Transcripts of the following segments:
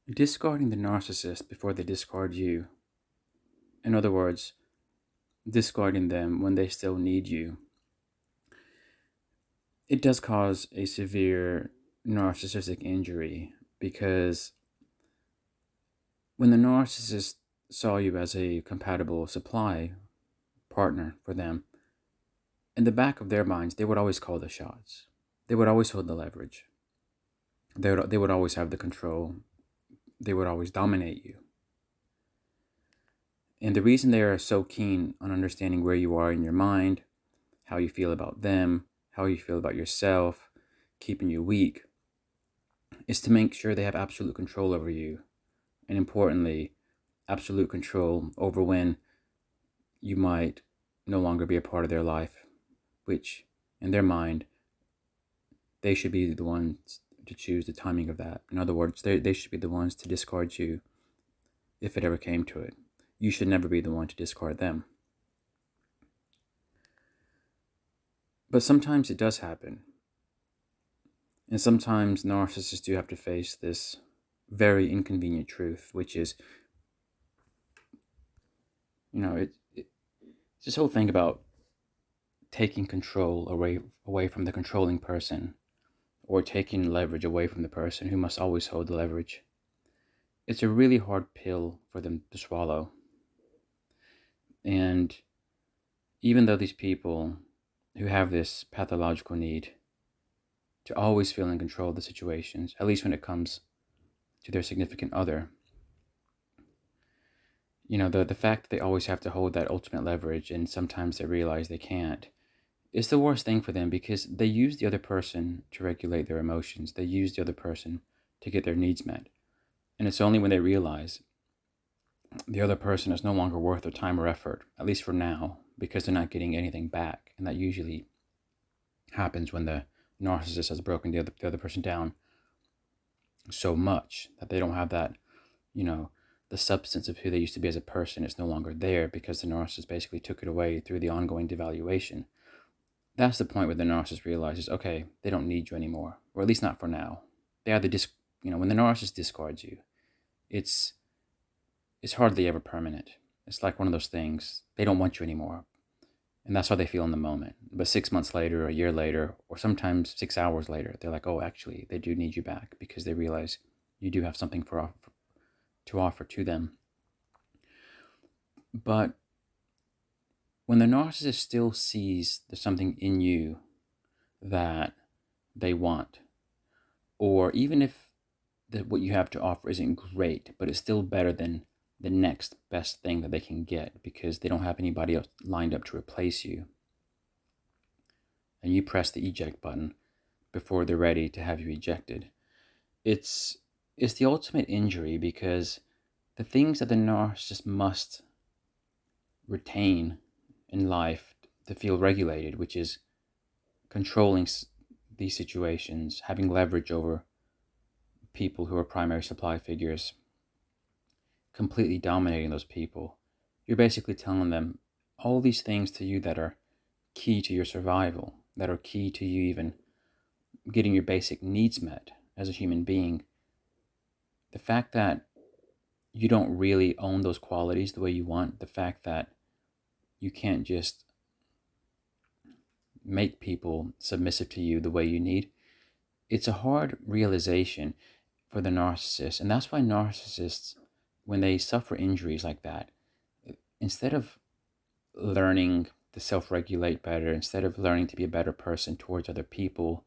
Discarding the narcissist before they discard you. In other words, discarding them when they still need you. It does cause a severe narcissistic injury because when the narcissist saw you as a compatible supply partner for them, in the back of their minds, they would always call the shots. They would always hold the leverage. They would always have the control. They would always dominate you. And the reason they are so keen on understanding where you are in your mind, how you feel about them, how you feel about yourself, keeping you weak, is to make sure they have absolute control over you. And importantly, absolute control over when you might no longer be a part of their life, which in their mind, they should be the ones to choose the timing of that. In other words, they should be the ones to discard you if it ever came to it. You should never be the one to discard them. But sometimes it does happen. And sometimes narcissists do have to face this very inconvenient truth, which is, it's this whole thing about taking control away from the controlling person, or taking leverage away from the person who must always hold the leverage. It's a really hard pill for them to swallow. And even though these people who have this pathological need to always feel in control of the situations, at least when it comes to their significant other, the fact that they always have to hold that ultimate leverage and sometimes they realize they can't, is the worst thing for them because they use the other person to regulate their emotions. They use the other person to get their needs met. And it's only when they realize the other person is no longer worth their time or effort, at least for now, because they're not getting anything back. And that usually happens when the narcissist has broken the other person down so much that they don't have that, the substance of who they used to be as a person is no longer there because the narcissist basically took it away through the ongoing devaluation. That's the point where the narcissist realizes, okay, they don't need you anymore, or at least not for now. They either when the narcissist discards you, it's hardly ever permanent. It's like one of those things, they don't want you anymore. And that's how they feel in the moment. But 6 months later, a year later, or sometimes 6 hours later, they're like, oh, actually, they do need you back because they realize you do have something to offer to them. But when the narcissist still sees there's something in you that they want, or even if what you have to offer isn't great, but it's still better than the next best thing that they can get because they don't have anybody else lined up to replace you, and you press the eject button before they're ready to have you ejected, it's the ultimate injury because the things that the narcissist must retain in life to feel regulated, which is controlling these situations, having leverage over people who are primary supply figures, completely dominating those people. You're basically telling them all these things to you that are key to your survival, that are key to you even getting your basic needs met as a human being. The fact that you don't really own those qualities the way you want, the fact that you can't just make people submissive to you the way you need, it's a hard realization for the narcissist. And that's why narcissists, when they suffer injuries like that, instead of learning to self-regulate better, instead of learning to be a better person towards other people,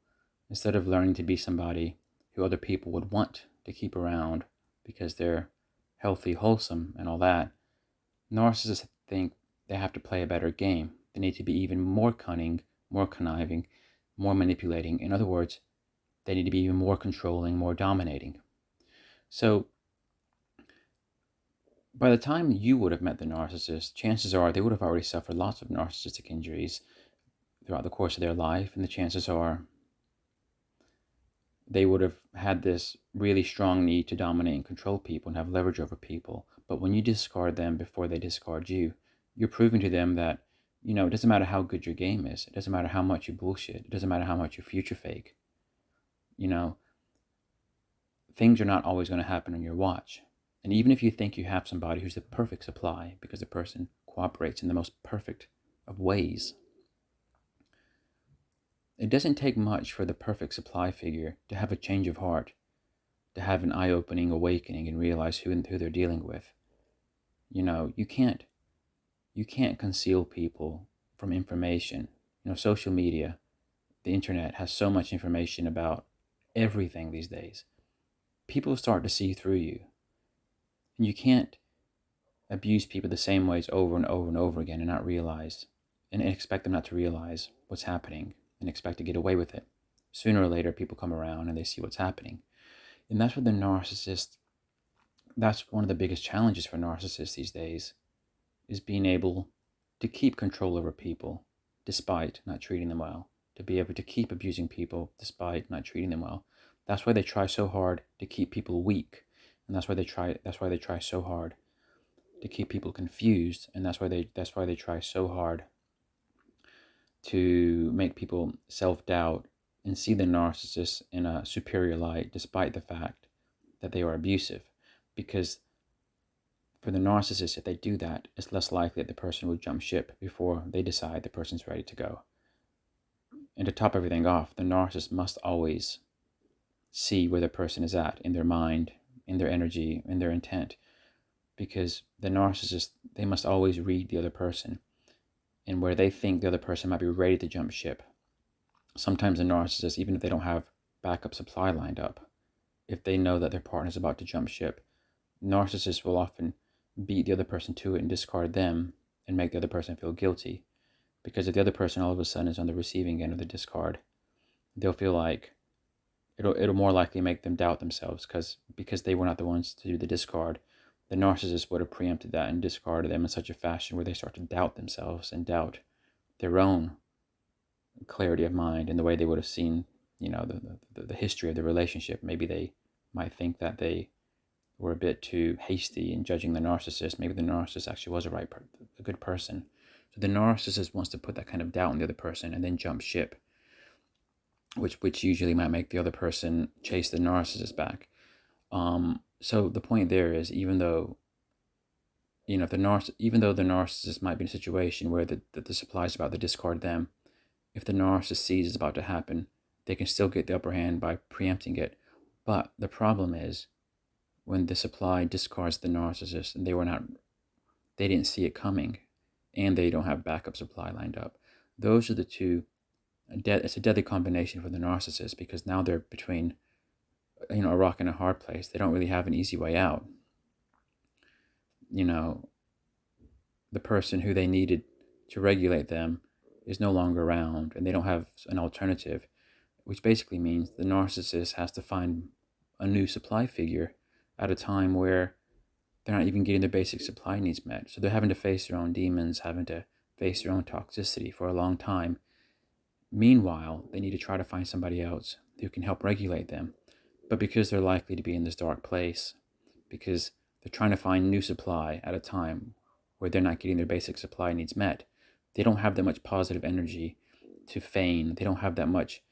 instead of learning to be somebody who other people would want to keep around because they're healthy, wholesome, and all that, narcissists think they have to play a better game. They need to be even more cunning, more conniving, more manipulating. In other words, they need to be even more controlling, more dominating. So by the time you would have met the narcissist, chances are they would have already suffered lots of narcissistic injuries throughout the course of their life, and the chances are they would have had this really strong need to dominate and control people and have leverage over people. But when you discard them before they discard you, you're proving to them that, it doesn't matter how good your game is. It doesn't matter how much you bullshit. It doesn't matter how much you future fake. You know, things are not always going to happen on your watch. And even if you think you have somebody who's the perfect supply because the person cooperates in the most perfect of ways, it doesn't take much for the perfect supply figure to have a change of heart, to have an eye-opening awakening and realize who they're dealing with. You can't conceal people from information. Social media, the internet has so much information about everything these days. People start to see through you. And you can't abuse people the same ways over and over and over again and not realize, and expect them not to realize what's happening and expect to get away with it. Sooner or later, people come around and they see what's happening. And that's what the narcissist, that's one of the biggest challenges for narcissists these days, is being able to keep control over people despite not treating them well, to be able to keep abusing people despite not treating them well. That's why they try so hard to keep people weak, and that's why they try so hard to keep people confused, and that's why they try so hard to make people self-doubt and see the narcissist in a superior light despite the fact that they are abusive. Because for the narcissist, if they do that, it's less likely that the person will jump ship before they decide the person's ready to go. And to top everything off, the narcissist must always see where the person is at in their mind, in their energy, in their intent. Because the narcissist, they must always read the other person and where they think the other person might be ready to jump ship. Sometimes the narcissist, even if they don't have backup supply lined up, if they know that their partner is about to jump ship, narcissists will often beat the other person to it and discard them and make the other person feel guilty. Because if the other person all of a sudden is on the receiving end of the discard, they'll feel like it'll more likely make them doubt themselves because they were not the ones to do the discard. The narcissist would have preempted that and discarded them in such a fashion where they start to doubt themselves and doubt their own clarity of mind and the way they would have seen, the history of the relationship. Maybe they might think that they were a bit too hasty in judging the narcissist. Maybe the narcissist actually was a good person. So the narcissist wants to put that kind of doubt in the other person and then jump ship, which usually might make the other person chase the narcissist back. So the point there is, even though the narcissist might be in a situation where the supply is about to discard them, if the narcissist sees it's about to happen, they can still get the upper hand by preempting it. But the problem is when the supply discards the narcissist and they didn't see it coming, and they don't have backup supply lined up. Those are the two. It's a deadly combination for the narcissist because now they're between, a rock and a hard place. They don't really have an easy way out. The person who they needed to regulate them is no longer around, and they don't have an alternative, which basically means the narcissist has to find a new supply figure at a time where they're not even getting their basic supply needs met. So they're having to face their own demons, having to face their own toxicity for a long time. Meanwhile, they need to try to find somebody else who can help regulate them. But because they're likely to be in this dark place, because they're trying to find new supply at a time where they're not getting their basic supply needs met, they don't have that much positive energy to feign. They don't have that much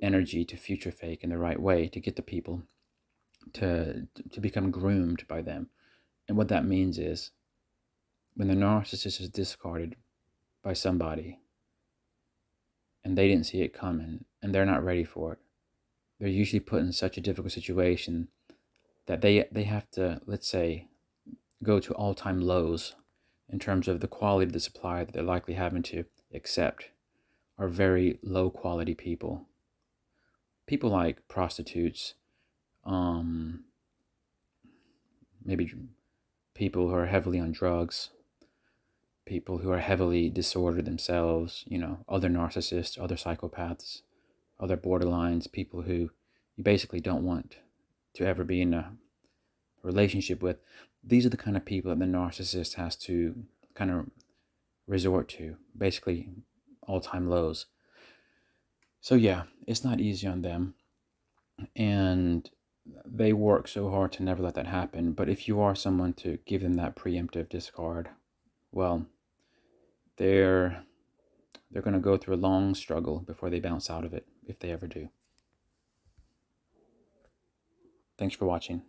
energy to future fake in the right way to get the people to become groomed by them. And what that means is when the narcissist is discarded by somebody and they didn't see it coming and they're not ready for it, they're usually put in such a difficult situation that they have to, let's say, go to all-time lows in terms of the quality of the supply that they're likely having to accept are very low quality people. People like prostitutes, maybe people who are heavily on drugs, people who are heavily disordered themselves, other narcissists, other psychopaths, other borderlines, people who you basically don't want to ever be in a relationship with. These are the kind of people that the narcissist has to kind of resort to, basically all-time lows. So yeah, it's not easy on them, and they work so hard to never let that happen. But if you are someone to give them that preemptive discard, well, they're going to go through a long struggle before they bounce out of it, if they ever do. Thanks for watching.